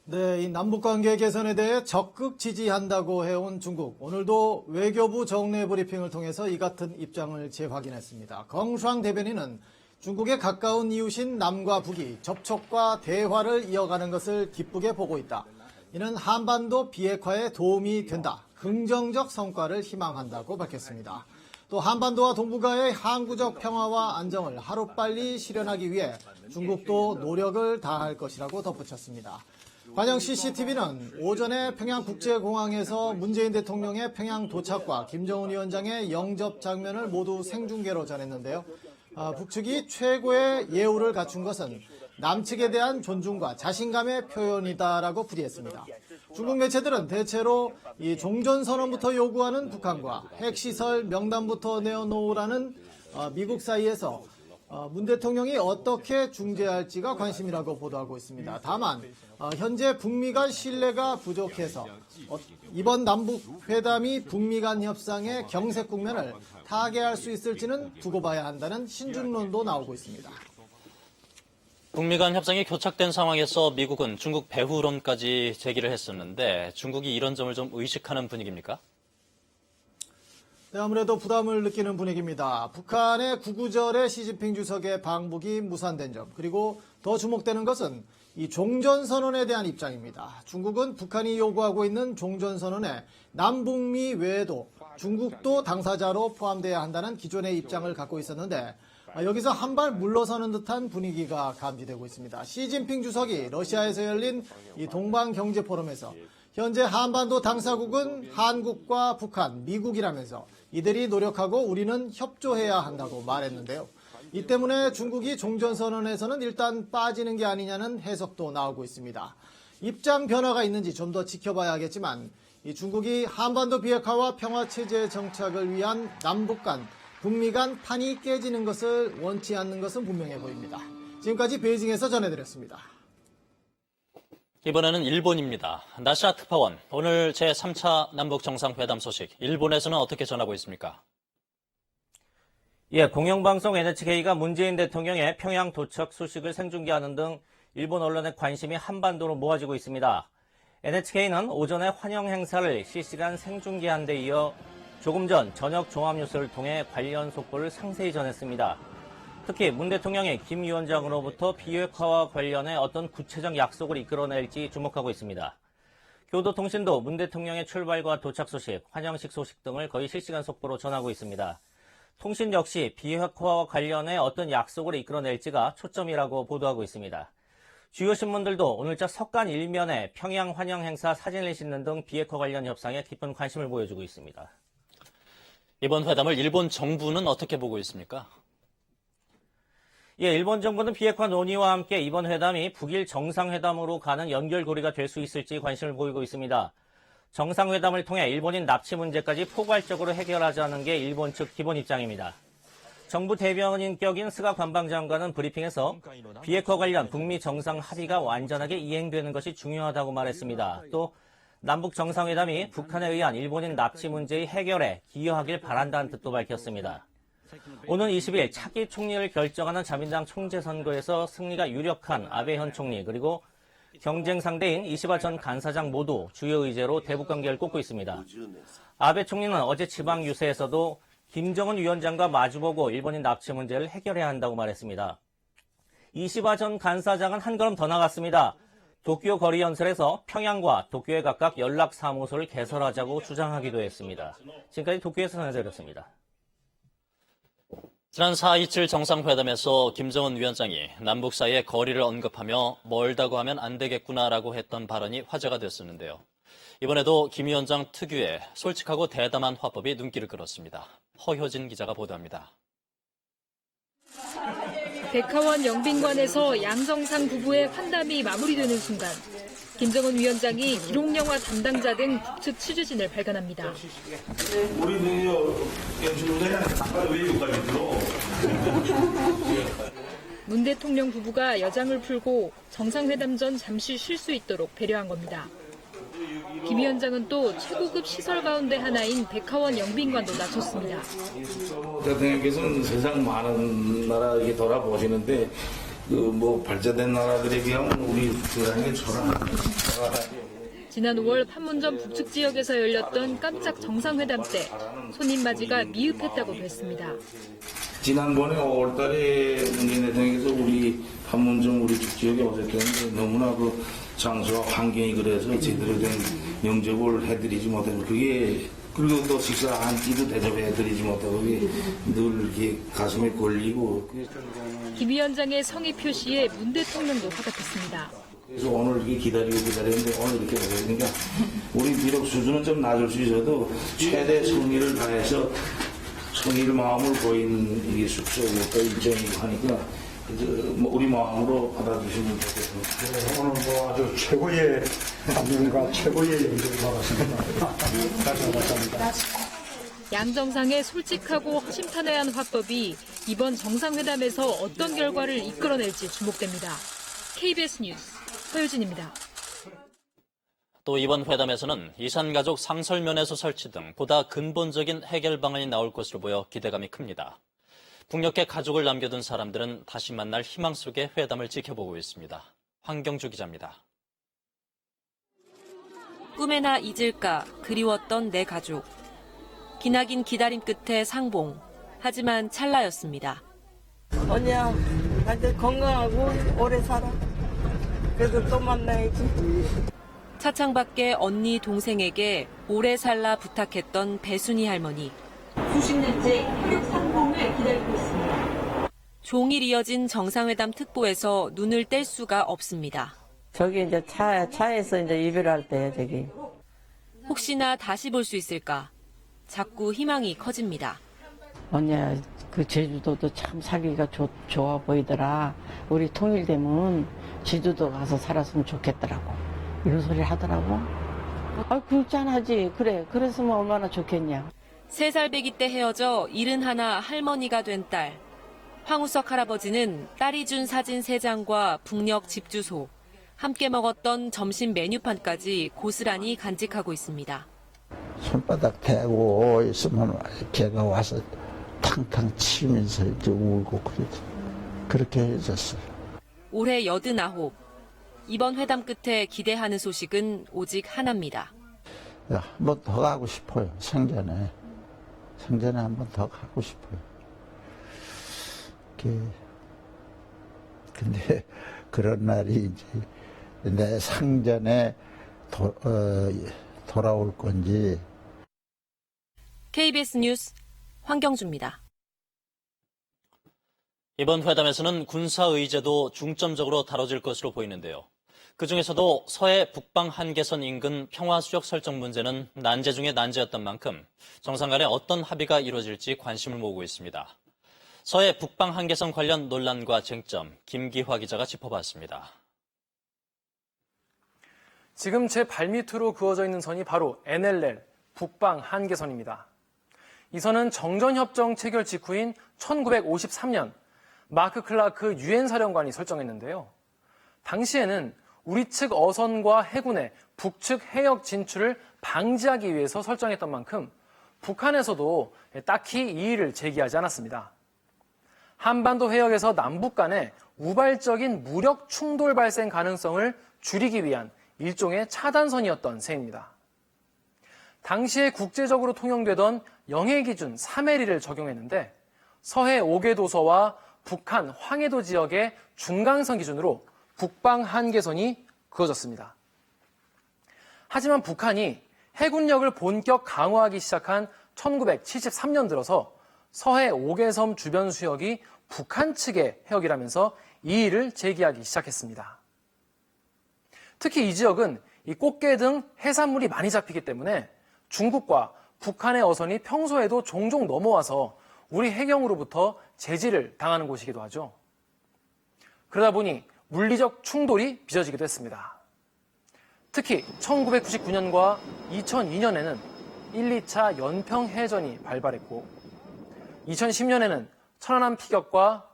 네, 이 남북관계 개선에 대해 적극 지지한다고 해온 중국. 오늘도 외교부 정례 브리핑을 통해서 이 같은 입장을 재확인했습니다. 껑슈앙 대변인은 중국의 가까운 이웃인 남과 북이 접촉과 대화를 이어가는 것을 기쁘게 보고 있다. 이는 한반도 비핵화에 도움이 된다. 긍정적 성과를 희망한다고 밝혔습니다. 또 한반도와 동북아의 항구적 평화와 안정을 하루빨리 실현하기 위해 중국도 노력을 다할 것이라고 덧붙였습니다. 관영 CCTV는 오전에 평양국제공항에서 문재인 대통령의 평양 도착과 김정은 위원장의 영접 장면을 모두 생중계로 전했는데요. 북측이 최고의 예우를 갖춘 것은 남측에 대한 존중과 자신감의 표현이다라고 풀이했습니다. 중국 매체들은 대체로 이 종전선언부터 요구하는 북한과 핵시설 명단부터 내어놓으라는 미국 사이에서 문 대통령이 어떻게 중재할지가 관심이라고 보도하고 있습니다. 다만 현재 북미 간 신뢰가 부족해서 이번 남북 회담이 북미 간 협상의 경색 국면을 타개할 수 있을지는 두고 봐야 한다는 신중론도 나오고 있습니다. 북미 간 협상이 교착된 상황에서 미국은 중국 배후론까지 제기를 했었는데 중국이 이런 점을 좀 의식하는 분위기입니까? 네, 아무래도 부담을 느끼는 분위기입니다. 북한의 구구절의 시진핑 주석의 방북이 무산된 점, 그리고 더 주목되는 것은 이 종전선언에 대한 입장입니다. 중국은 북한이 요구하고 있는 종전선언에 남북미 외에도 중국도 당사자로 포함돼야 한다는 기존의 입장을 갖고 있었는데 여기서 한 발 물러서는 듯한 분위기가 감지되고 있습니다. 시진핑 주석이 러시아에서 열린 이 동방경제포럼에서 현재 한반도 당사국은 한국과 북한, 미국이라면서 이들이 노력하고 우리는 협조해야 한다고 말했는데요. 이 때문에 중국이 종전선언에서는 일단 빠지는 게 아니냐는 해석도 나오고 있습니다. 입장 변화가 있는지 좀 더 지켜봐야겠지만 이 중국이 한반도 비핵화와 평화체제 정착을 위한 남북 간, 북미 간 판이 깨지는 것을 원치 않는 것은 분명해 보입니다. 지금까지 베이징에서 전해드렸습니다. 이번에는 일본입니다. 나시아 특파원, 오늘 제3차 남북 정상회담 소식, 일본에서는 어떻게 전하고 있습니까? 예, 공영방송 NHK가 문재인 대통령의 평양 도착 소식을 생중계하는 등 일본 언론의 관심이 한반도로 모아지고 있습니다. NHK는 오전에 환영 행사를 실시간 생중계한 데 이어 조금 전 저녁 종합뉴스를 통해 관련 속보를 상세히 전했습니다. 특히 문 대통령이 김 위원장으로부터 비핵화와 관련해 어떤 구체적 약속을 이끌어낼지 주목하고 있습니다. 교도통신도 문 대통령의 출발과 도착 소식, 환영식 소식 등을 거의 실시간 속보로 전하고 있습니다. 통신 역시 비핵화와 관련해 어떤 약속을 이끌어낼지가 초점이라고 보도하고 있습니다. 주요 신문들도 오늘자 석간 일면에 평양 환영 행사 사진을 싣는 등 비핵화 관련 협상에 깊은 관심을 보여주고 있습니다. 이번 회담을 일본 정부는 어떻게 보고 있습니까? 예, 일본 정부는 비핵화 논의와 함께 이번 회담이 북일 정상회담으로 가는 연결고리가 될 수 있을지 관심을 보이고 있습니다. 정상회담을 통해 일본인 납치 문제까지 포괄적으로 해결하자는 게 일본 측 기본 입장입니다. 정부 대변인격인 스가 관방장관은 브리핑에서 비핵화 관련 북미 정상 합의가 완전하게 이행되는 것이 중요하다고 말했습니다. 또 남북 정상회담이 북한에 의한 일본인 납치 문제의 해결에 기여하길 바란다는 뜻도 밝혔습니다. 오는 20일 차기 총리를 결정하는 자민당 총재 선거에서 승리가 유력한 아베 현 총리 그리고 경쟁 상대인 이시바 전 간사장 모두 주요 의제로 대북 관계를 꼽고 있습니다. 아베 총리는 어제 지방 유세에서도 김정은 위원장과 마주보고 일본인 납치 문제를 해결해야 한다고 말했습니다. 이시바 전 간사장은 한 걸음 더 나갔습니다. 도쿄 거리 연설에서 평양과 도쿄에 각각 연락사무소를 개설하자고 주장하기도 했습니다. 지금까지 도쿄에서 전해드렸습니다. 지난 4.27 정상회담에서 김정은 위원장이 남북 사이의 거리를 언급하며 멀다고 하면 안 되겠구나라고 했던 발언이 화제가 됐었는데요. 이번에도 김 위원장 특유의 솔직하고 대담한 화법이 눈길을 끌었습니다. 허효진 기자가 보도합니다. 백화원 영빈관에서 양정상 부부의 환담이 마무리되는 순간 김정은 위원장이 기록영화 담당자 등 북측 취재진을 발견합니다. 문 대통령 부부가 여장을 풀고 정상회담 전 잠시 쉴 수 있도록 배려한 겁니다. 김 위원장은 또 최고급 시설 가운데 하나인 백화원 영빈관도 나섰습니다. 대통령께서는 세상 많은 나라 이렇게 돌아보시는데 발전된 나라들에 비하면 우리 그랑의 초라하죠. 지난 5월 판문점 북측 지역에서 열렸던 깜짝 정상회담 때 손님 맞이가 미흡했다고 했습니다. 지난번에 5월달에 문재인 대통령께서 우리 판문점 우리 지역에 오셨는데 너무나 그 장소와 환경이 그래서 제대로 된 영접을 해드리지 못하고 그리고 또 식사 한 끼도 대접해드리지 못하고 그게 늘 이렇게 가슴에 걸리고. 김 위원장의 성의 표시에 문 대통령도 화답했습니다. 그래서 오늘 이렇게 기다렸는데 오늘 이렇게 오셨으니까 우리 비록 수준은 좀 낮을 수 있어도 최대 성의를 다해서 성의를 마음을 보이는 이게 숙소고 일정이고 하니까 우리 마음으로 받아주시면 좋겠습니다. 오늘 아주 최고의 감명과 최고의 연주를 받았습니다. 감사합니다. 양정상의 솔직하고 허심탄회한 화법이 이번 정상회담에서 어떤 결과를 이끌어낼지 주목됩니다. KBS 뉴스 허유진입니다. 또 이번 회담에서는 이산가족 상설면에서 설치 등 보다 근본적인 해결 방안이 나올 것으로 보여 기대감이 큽니다. 북녘에 가족을 남겨둔 사람들은 다시 만날 희망 속에 회담을 지켜보고 있습니다. 황경주 기자입니다. 꿈에나 잊을까 그리웠던 내 가족. 기나긴 기다림 끝에 상봉. 하지만 찰나였습니다. 언니야, 나한테 건강하고 오래 살아. 그래도 또 만나야지. 차창 밖에 언니 동생에게 오래 살라 부탁했던 배순이 할머니. 90년째 혈육 상봉을 기다리고 있습니다. 종일 이어진 정상회담 특보에서 눈을 뗄 수가 없습니다. 저기 이제 차에서 이제 이별할 때요, 저기. 혹시나 다시 볼 수 있을까? 자꾸 희망이 커집니다. 언니야, 그 제주도도 참 살기가 좋아 보이더라. 우리 통일되면 제주도 가서 살았으면 좋겠더라고. 이런 소리를 하더라고. 그렇게 짠하지. 그래. 그랬으면 얼마나 좋겠냐. 3살 배기 때 헤어져 71 할머니가 된 딸. 황우석 할아버지는 딸이 준 사진 3장과 북녘 집 주소, 함께 먹었던 점심 메뉴판까지 고스란히 간직하고 있습니다. 손바닥 대고 있으면 걔가 와서 탕탕 치면서 이제 울고 그렇게 해줬어요. 올해 89, 이번 회담 끝에 기대하는 소식은 오직 하나입니다. 한 번 더 가고 싶어요. 생전에 한 번 더 가고 싶어요. 근데 그런 날이 이제 내 생전에 돌아올 건지. KBS 뉴스 황경주입니다. 이번 회담에서는 군사 의제도 중점적으로 다뤄질 것으로 보이는데요. 그중에서도 서해 북방 한계선 인근 평화수역 설정 문제는 난제 중에 난제였던 만큼 정상 간에 어떤 합의가 이루어질지 관심을 모으고 있습니다. 서해 북방 한계선 관련 논란과 쟁점, 김기화 기자가 짚어봤습니다. 지금 제 발밑으로 그어져 있는 선이 바로 NLL, 북방 한계선입니다. 이 선은 정전협정 체결 직후인 1953년 마크 클라크 유엔 사령관이 설정했는데요. 당시에는 우리 측 어선과 해군의 북측 해역 진출을 방지하기 위해서 설정했던 만큼 북한에서도 딱히 이의를 제기하지 않았습니다. 한반도 해역에서 남북 간의 우발적인 무력 충돌 발생 가능성을 줄이기 위한 일종의 차단선이었던 셈입니다. 당시에 국제적으로 통용되던 영해기준 3L을 적용했는데 서해 5개 도서와 북한 황해도 지역의 중간선 기준으로 북방 한계선이 그어졌습니다. 하지만 북한이 해군력을 본격 강화하기 시작한 1973년 들어서 서해 5개 섬 주변 수역이 북한 측의 해역이라면서 이의를 제기하기 시작했습니다. 특히 이 지역은 이 꽃게 등 해산물이 많이 잡히기 때문에 중국과 북한의 어선이 평소에도 종종 넘어와서 우리 해경으로부터 제지를 당하는 곳이기도 하죠. 그러다 보니 물리적 충돌이 빚어지기도 했습니다. 특히 1999년과 2002년에는 1, 2차 연평해전이 발발했고 2010년에는 천안함 피격과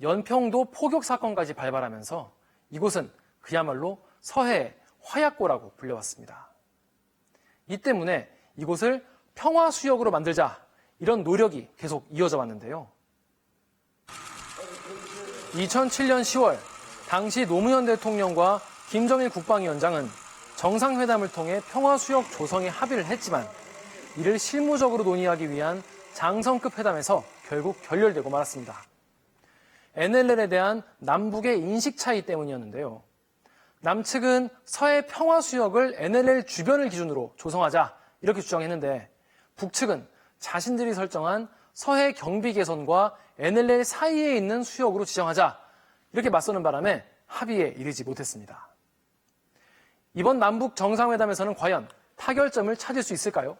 연평도 포격 사건까지 발발하면서 이곳은 그야말로 서해의 화약고라고 불려왔습니다. 이 때문에 이곳을 평화수역으로 만들자 이런 노력이 계속 이어져 왔는데요. 2007년 10월 당시 노무현 대통령과 김정일 국방위원장은 정상회담을 통해 평화수역 조성에 합의를 했지만 이를 실무적으로 논의하기 위한 장성급 회담에서 결국 결렬되고 말았습니다. NLL에 대한 남북의 인식 차이 때문이었는데요. 남측은 서해 평화수역을 NLL 주변을 기준으로 조성하자 이렇게 주장했는데 북측은 자신들이 설정한 서해 경비개선과 NLL 사이에 있는 수역으로 지정하자 이렇게 맞서는 바람에 합의에 이르지 못했습니다. 이번 남북 정상회담에서는 과연 타결점을 찾을 수 있을까요?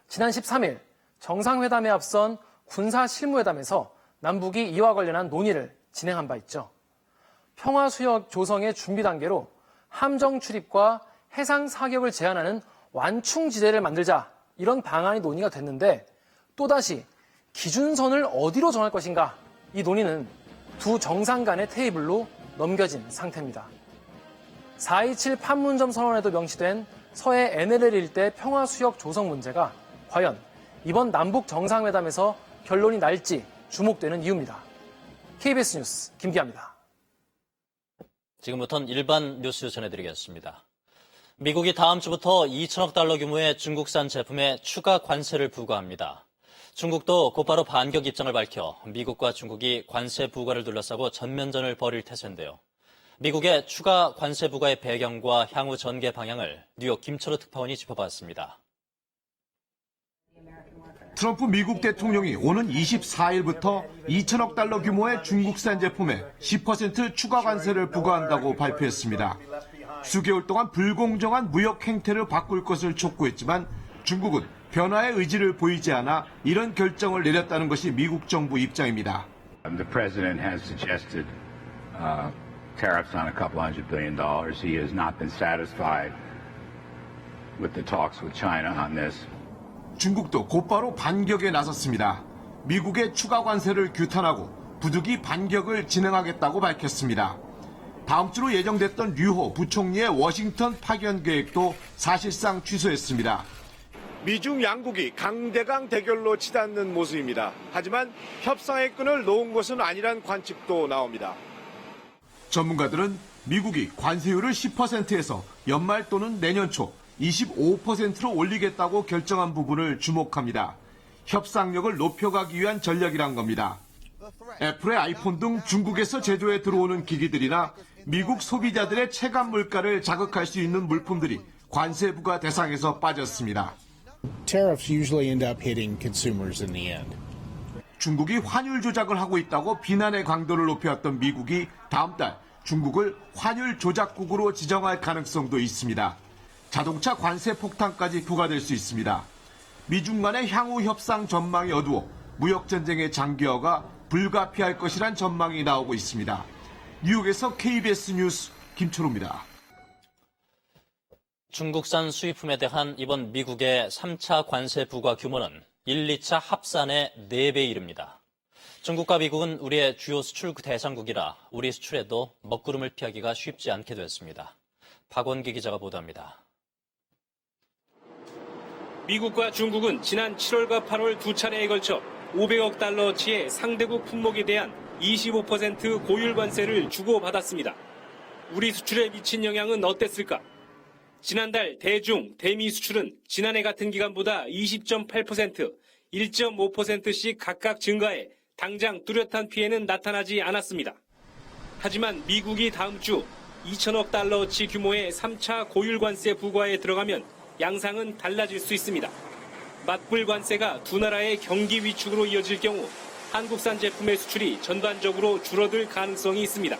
지난 13일 정상회담에 앞선 군사실무회담에서 남북이 이와 관련한 논의를 진행한 바 있죠. 평화수역 조성의 준비 단계로 함정 출입과 해상 사격을 제한하는 완충지대를 만들자 이런 방안이 논의가 됐는데 또다시 기준선을 어디로 정할 것인가 이 논의는 두 정상 간의 테이블로 넘겨진 상태입니다. 4.27 판문점 선언에도 명시된 서해 NLL 일대 평화수역 조성 문제가 과연 이번 남북 정상회담에서 결론이 날지 주목되는 이유입니다. KBS 뉴스 김기아입니다. 지금부터는 일반 뉴스 전해드리겠습니다. 미국이 다음 주부터 2천억 달러 규모의 중국산 제품에 추가 관세를 부과합니다. 중국도 곧바로 반격 입장을 밝혀 미국과 중국이 관세 부과를 둘러싸고 전면전을 벌일 태세인데요. 미국의 추가 관세 부과의 배경과 향후 전개 방향을 뉴욕 김철우 특파원이 짚어봤습니다. 트럼프 미국 대통령이 오는 24일부터 2천억 달러 규모의 중국산 제품에 10% 추가 관세를 부과한다고 발표했습니다. 수개월 동안 불공정한 무역 행태를 바꿀 것을 촉구했지만 중국은 변화의 의지를 보이지 않아 이런 결정을 내렸다는 것이 미국 정부 입장입니다. The president has suggested tariffs on a couple $100 billion. He has not been satisfied with the talks with China on this. 중국도 곧바로 반격에 나섰습니다. 미국의 추가 관세를 규탄하고 부득이 반격을 진행하겠다고 밝혔습니다. 다음 주로 예정됐던 류호 부총리의 워싱턴 파견 계획도 사실상 취소했습니다. 미중 양국이 강대강 대결로 치닫는 모습입니다. 하지만 협상의 끈을 놓은 것은 아니란 관측도 나옵니다. 전문가들은 미국이 관세율을 10%에서 연말 또는 내년 초 25%로 올리겠다고 결정한 부분을 주목합니다. 협상력을 높여가기 위한 전략이란 겁니다. 애플의 아이폰 등 중국에서 제조해 들어오는 기기들이나 미국 소비자들의 체감 물가를 자극할 수 있는 물품들이 관세 부과 대상에서 빠졌습니다. Tariffs usually end up hitting consumers in the end. 중국이 환율 조작을 하고 있다고 비난의 강도를 높여왔던 미국이 다음 달 중국을 환율 조작국으로 지정할 가능성도 있습니다. 자동차 관세 폭탄까지 부과될 수 있습니다. 미중 간의 향후 협상 전망이 어두워 무역전쟁의 장기화가 불가피할 것이란 전망이 나오고 있습니다. 뉴욕에서 KBS 뉴스 김초로입니다. 중국산 수입품에 대한 이번 미국의 3차 관세 부과 규모는 1, 2차 합산의 4배에 이릅니다. 중국과 미국은 우리의 주요 수출 대상국이라 우리 수출에도 먹구름을 피하기가 쉽지 않게 됐습니다. 박원기 기자가 보도합니다. 미국과 중국은 지난 7월과 8월 두 차례에 걸쳐 500억 달러치의 상대국 품목에 대한 25% 고율 관세를 주고받았습니다. 우리 수출에 미친 영향은 어땠을까? 지난달 대중, 대미 수출은 지난해 같은 기간보다 20.8%, 1.5%씩 각각 증가해 당장 뚜렷한 피해는 나타나지 않았습니다. 하지만 미국이 다음 주 2천억 달러치 규모의 3차 고율 관세 부과에 들어가면 양상은 달라질 수 있습니다. 맞불 관세가 두 나라의 경기 위축으로 이어질 경우 한국산 제품의 수출이 전반적으로 줄어들 가능성이 있습니다.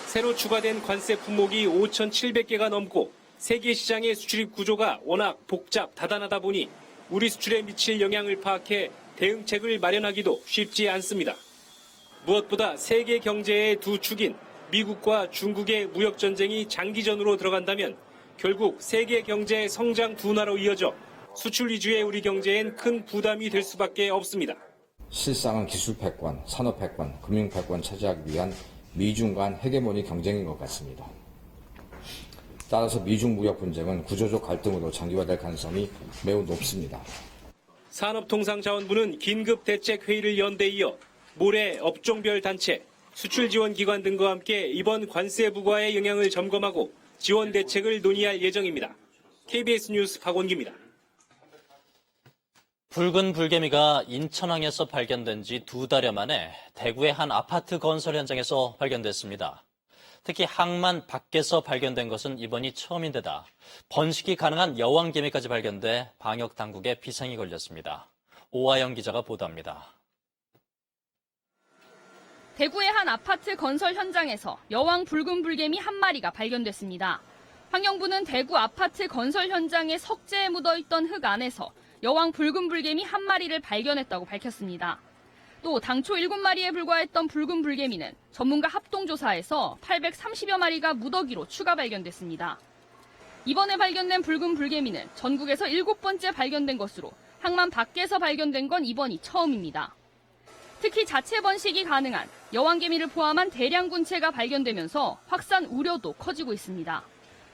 새로 추가된 관세 품목이 5,700개가 넘고 세계 시장의 수출입 구조가 워낙 복잡 다단하다 보니 우리 수출에 미칠 영향을 파악해 대응책을 마련하기도 쉽지 않습니다. 무엇보다 세계 경제의 두 축인 미국과 중국의 무역 전쟁이 장기전으로 들어간다면 결국 세계 경제 성장 둔화로 이어져 수출 위주의 우리 경제엔 큰 부담이 될 수밖에 없습니다. 실상은 기술 패권, 산업 패권, 금융 패권 차지하기 위한 미중 간 헤게모니 경쟁인 것 같습니다. 따라서 미중 무역 분쟁은 구조적 갈등으로 장기화될 가능성이 매우 높습니다. 산업통상자원부는 긴급대책회의를 연 데 이어 모레 업종별 단체, 수출지원기관 등과 함께 이번 관세 부과의 영향을 점검하고 지원 대책을 논의할 예정입니다. KBS 뉴스 박원기입니다. 붉은 불개미가 인천항에서 발견된 지 2달여 만에 대구의 한 아파트 건설 현장에서 발견됐습니다. 특히 항만 밖에서 발견된 것은 이번이 처음인데다 번식이 가능한 여왕개미까지 발견돼 방역당국에 비상이 걸렸습니다. 오하영 기자가 보도합니다. 대구의 한 아파트 건설 현장에서 여왕 붉은 불개미 한 마리가 발견됐습니다. 환경부는 대구 아파트 건설 현장의 석재에 묻어있던 흙 안에서 여왕 붉은 불개미 한 마리를 발견했다고 밝혔습니다. 또 당초 7마리에 불과했던 붉은 불개미는 전문가 합동조사에서 830여 마리가 무더기로 추가 발견됐습니다. 이번에 발견된 붉은 불개미는 전국에서 7번째 발견된 것으로 항만 밖에서 발견된 건 이번이 처음입니다. 특히 자체 번식이 가능한 여왕개미를 포함한 대량 군체가 발견되면서 확산 우려도 커지고 있습니다.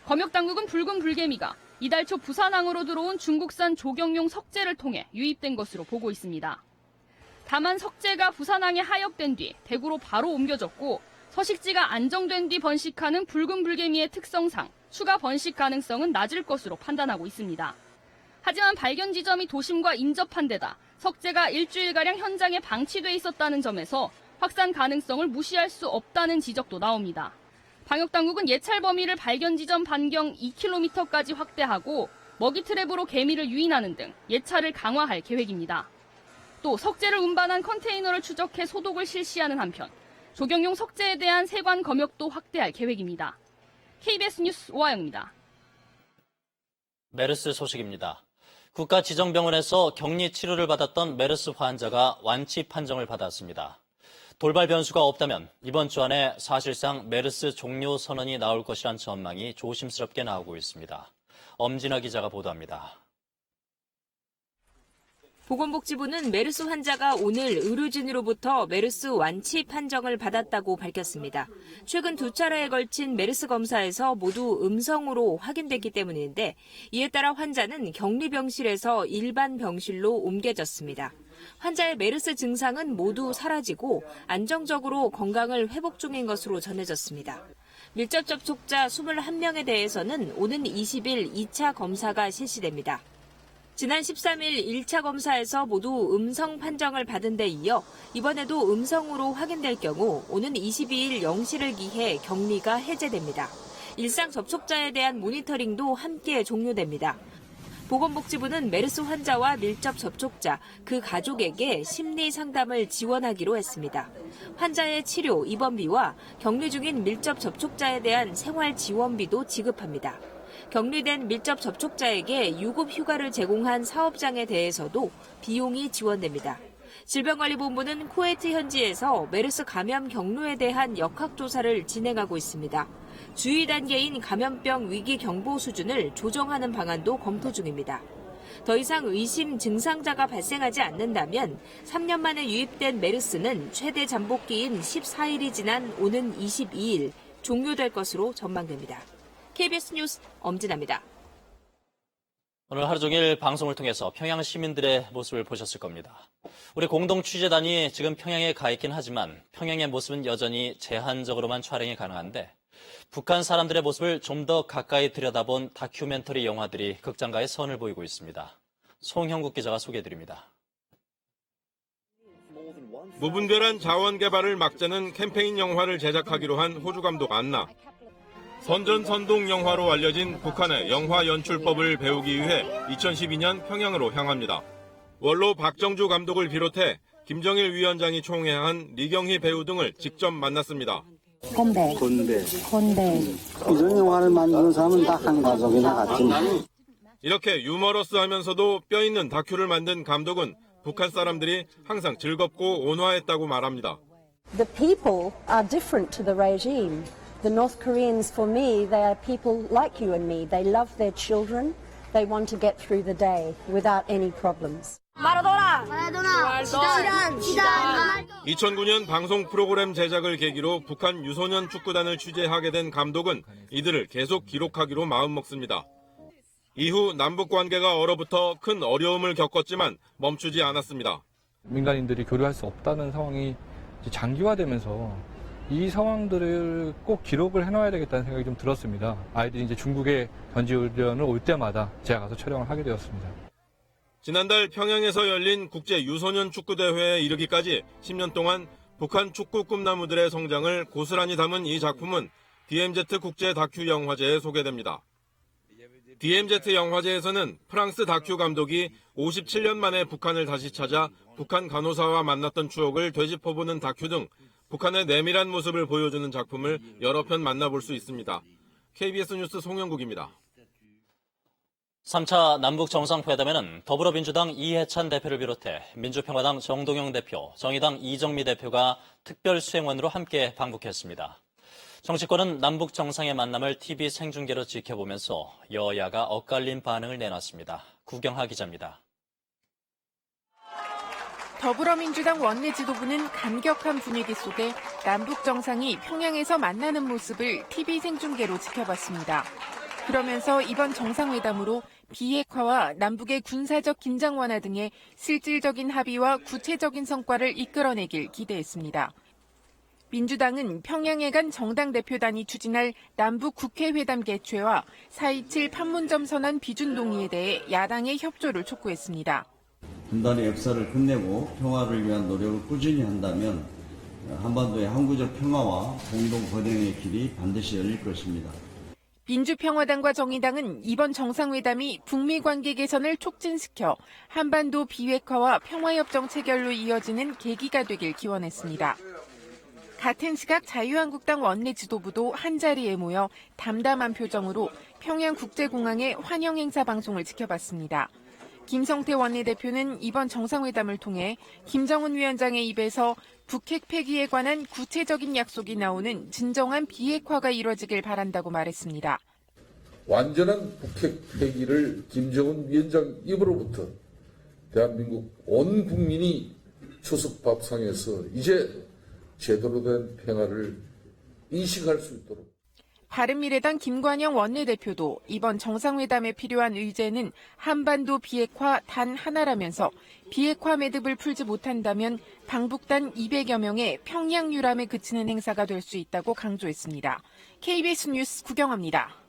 검역당국은 붉은 불개미가 이달 초 부산항으로 들어온 중국산 조경용 석재를 통해 유입된 것으로 보고 있습니다. 다만 석재가 부산항에 하역된 뒤 대구로 바로 옮겨졌고 서식지가 안정된 뒤 번식하는 붉은 불개미의 특성상 추가 번식 가능성은 낮을 것으로 판단하고 있습니다. 하지만 발견 지점이 도심과 인접한 데다 석재가 일주일가량 현장에 방치돼 있었다는 점에서 확산 가능성을 무시할 수 없다는 지적도 나옵니다. 방역당국은 예찰 범위를 발견 지점 반경 2km까지 확대하고 먹이 트랩으로 개미를 유인하는 등 예찰을 강화할 계획입니다. 또 석재를 운반한 컨테이너를 추적해 소독을 실시하는 한편 조경용 석재에 대한 세관 검역도 확대할 계획입니다. KBS 뉴스 오하영입니다. 메르스 소식입니다. 국가지정병원에서 격리 치료를 받았던 메르스 환자가 완치 판정을 받았습니다. 돌발 변수가 없다면 이번 주 안에 사실상 메르스 종료 선언이 나올 것이란 전망이 조심스럽게 나오고 있습니다. 엄진아 기자가 보도합니다. 보건복지부는 메르스 환자가 오늘 의료진으로부터 메르스 완치 판정을 받았다고 밝혔습니다. 최근 2차례에 걸친 메르스 검사에서 모두 음성으로 확인됐기 때문인데 이에 따라 환자는 격리병실에서 일반 병실로 옮겨졌습니다. 환자의 메르스 증상은 모두 사라지고 안정적으로 건강을 회복 중인 것으로 전해졌습니다. 밀접 접촉자 21명에 대해서는 오는 20일 2차 검사가 실시됩니다. 지난 13일 1차 검사에서 모두 음성 판정을 받은 데 이어 이번에도 음성으로 확인될 경우 오는 22일 0시를 기해 격리가 해제됩니다. 일상 접촉자에 대한 모니터링도 함께 종료됩니다. 보건복지부는 메르스 환자와 밀접 접촉자, 그 가족에게 심리 상담을 지원하기로 했습니다. 환자의 치료, 입원비와 격리 중인 밀접 접촉자에 대한 생활 지원비도 지급합니다. 격리된 밀접 접촉자에게 유급 휴가를 제공한 사업장에 대해서도 비용이 지원됩니다. 질병관리본부는 쿠웨이트 현지에서 메르스 감염 경로에 대한 역학조사를 진행하고 있습니다. 주의 단계인 감염병 위기 경보 수준을 조정하는 방안도 검토 중입니다. 더 이상 의심 증상자가 발생하지 않는다면 3년 만에 유입된 메르스는 최대 잠복기인 14일이 지난 오는 22일 종료될 것으로 전망됩니다. KBS 뉴스 엄진아입니다. 오늘 하루 종일 방송을 통해서 평양 시민들의 모습을 보셨을 겁니다. 우리 공동 취재단이 지금 평양에 가 있긴 하지만 평양의 모습은 여전히 제한적으로만 촬영이 가능한데 북한 사람들의 모습을 좀 더 가까이 들여다본 다큐멘터리 영화들이 극장가의 선을 보이고 있습니다. 송형국 기자가 소개해드립니다. 무분별한 자원 개발을 막자는 캠페인 영화를 제작하기로 한 호주 감독 안나. 선전선동 영화로 알려진 북한의 영화 연출법을 배우기 위해 2012년 평양으로 향합니다. 원로 박정주 감독을 비롯해 김정일 위원장이 총회한 리경희 배우 등을 직접 만났습니다. 건배. 이런 영화를 만드는 사람은 다 한 가족이나 같지. 이렇게 유머러스하면서도 뼈 있는 다큐를 만든 감독은 북한 사람들이 항상 즐겁고 온화했다고 말합니다. The people are different to the regime. The North Koreans, for me, they are people like you and me. They love their children. They want to get through the day without any problems. 마라도나! 2009년 방송 프로그램 제작을 계기로 북한 유소년 축구단을 취재하게 된 감독은 이들을 계속 기록하기로 마음먹습니다. 이후 남북 관계가 얼어붙어 큰 어려움을 겪었지만 멈추지 않았습니다. 민간인들이 교류할 수 없다는 상황이 장기화되면서 이 상황들을 꼭 기록을 해놔야 되겠다는 생각이 좀 들었습니다. 아이들이 이제 중국에 전지훈련을 올 때마다 제가 가서 촬영을 하게 되었습니다. 지난달 평양에서 열린 국제 유소년 축구대회에 이르기까지 10년 동안 북한 축구 꿈나무들의 성장을 고스란히 담은 이 작품은 DMZ 국제 다큐 영화제에 소개됩니다. DMZ 영화제에서는 프랑스 다큐 감독이 57년 만에 북한을 다시 찾아 북한 간호사와 만났던 추억을 되짚어보는 다큐 등 북한의 내밀한 모습을 보여주는 작품을 여러 편 만나볼 수 있습니다. KBS 뉴스 송영국입니다. 3차 남북 정상회담에는 더불어민주당 이해찬 대표를 비롯해 민주평화당 정동영 대표, 정의당 이정미 대표가 특별 수행원으로 함께 방북했습니다. 정치권은 남북 정상의 만남을 TV 생중계로 지켜보면서 여야가 엇갈린 반응을 내놨습니다. 구경하 기자입니다. 더불어민주당 원내 지도부는 감격한 분위기 속에 남북 정상이 평양에서 만나는 모습을 TV 생중계로 지켜봤습니다. 그러면서 이번 정상회담으로 비핵화와 남북의 군사적 긴장 완화 등의 실질적인 합의와 구체적인 성과를 이끌어내길 기대했습니다. 민주당은 평양에 간 정당 대표단이 추진할 남북 국회회담 개최와 4.27 판문점 선언 비준 동의에 대해 야당의 협조를 촉구했습니다. 분단의 역사를 끝내고 평화를 위한 노력을 꾸준히 한다면 한반도의 항구적 평화와 공동 번영의 길이 반드시 열릴 것입니다. 민주평화당과 정의당은 이번 정상회담이 북미 관계 개선을 촉진시켜 한반도 비핵화와 평화협정 체결로 이어지는 계기가 되길 기원했습니다. 같은 시각 자유한국당 원내 지도부도 한자리에 모여 담담한 표정으로 평양국제공항의 환영 행사 방송을 지켜봤습니다. 김성태 원내대표는 이번 정상회담을 통해 김정은 위원장의 입에서 북핵 폐기에 관한 구체적인 약속이 나오는 진정한 비핵화가 이뤄지길 바란다고 말했습니다. 완전한 북핵 폐기를 김정은 위원장 입으로부터 대한민국 온 국민이 추석 밥상에서 이제 제대로 된 평화를 인식할 수 있도록. 바른미래당 김관영 원내대표도 이번 정상회담에 필요한 의제는 한반도 비핵화 단 하나라면서 비핵화 매듭을 풀지 못한다면 방북단 200여 명의 평양 유람에 그치는 행사가 될 수 있다고 강조했습니다. KBS 뉴스 구경합니다.